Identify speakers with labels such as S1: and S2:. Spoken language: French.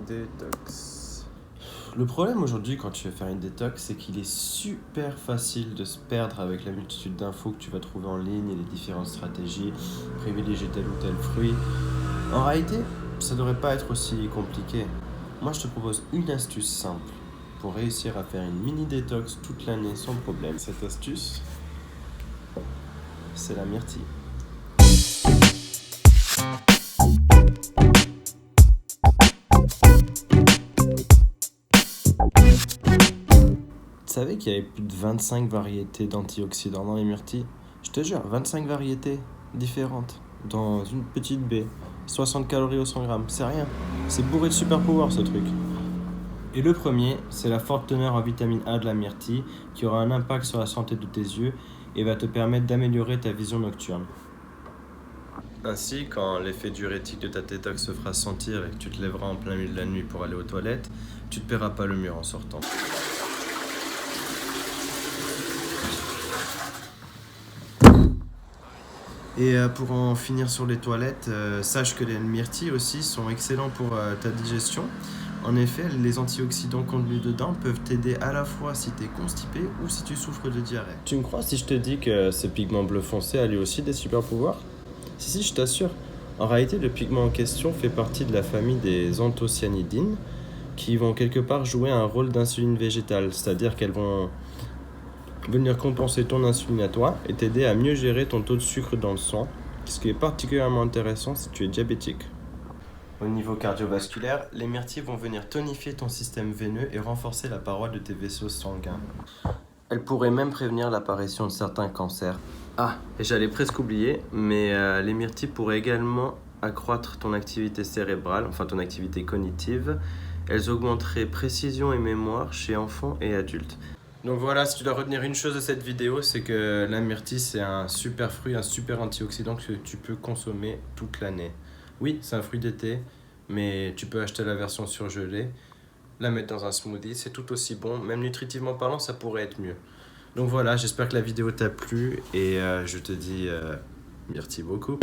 S1: Détox. Le problème aujourd'hui quand tu veux faire une détox, c'est qu'il est super facile de se perdre avec la multitude d'infos que tu vas trouver en ligne et les différentes stratégies, privilégier tel ou tel fruit. En réalité, ça devrait pas être aussi compliqué. Moi, je te propose une astuce simple pour réussir à faire une mini détox toute l'année sans problème. Cette astuce, c'est la myrtille. Tu savais qu'il y avait plus de 25 variétés d'antioxydants dans les myrtilles? Je te jure, 25 variétés différentes dans une petite baie. 60 calories au 100 grammes, c'est rien. C'est bourré de super pouvoirs ce truc. Et le premier, c'est la forte teneur en vitamine A de la myrtille qui aura un impact sur la santé de tes yeux et va te permettre d'améliorer ta vision nocturne. Ainsi, quand l'effet diurétique de ta détox se fera sentir et que tu te lèveras en plein milieu de la nuit pour aller aux toilettes, tu te paieras pas le mur en sortant. Et pour en finir sur les toilettes, sache que les myrtilles aussi sont excellents pour ta digestion. En effet, les antioxydants contenus dedans peuvent t'aider à la fois si tu es constipé ou si tu souffres de diarrhée. Tu me crois si je te dis que ce pigment bleu foncé a lui aussi des super pouvoirs? Si, je t'assure. En réalité, le pigment en question fait partie de la famille des anthocyanidines qui vont quelque part jouer un rôle d'insuline végétale, c'est-à-dire qu'elles vont venir compenser ton insuline à toi et t'aider à mieux gérer ton taux de sucre dans le sang, ce qui est particulièrement intéressant si tu es diabétique. Au niveau cardiovasculaire, les myrtilles vont venir tonifier ton système veineux et renforcer la paroi de tes vaisseaux sanguins. Elles pourraient même prévenir l'apparition de certains cancers. Ah, et j'allais presque oublier, mais les myrtilles pourraient également accroître ton activité cérébrale, enfin ton activité cognitive. Elles augmenteraient précision et mémoire chez enfants et adultes. Donc voilà, si tu dois retenir une chose de cette vidéo, c'est que la myrtille, c'est un super fruit, un super antioxydant que tu peux consommer toute l'année. Oui, c'est un fruit d'été, mais tu peux acheter la version surgelée, la mettre dans un smoothie, c'est tout aussi bon. Même nutritivement parlant, ça pourrait être mieux. Donc voilà, j'espère que la vidéo t'a plu et je te dis merci beaucoup.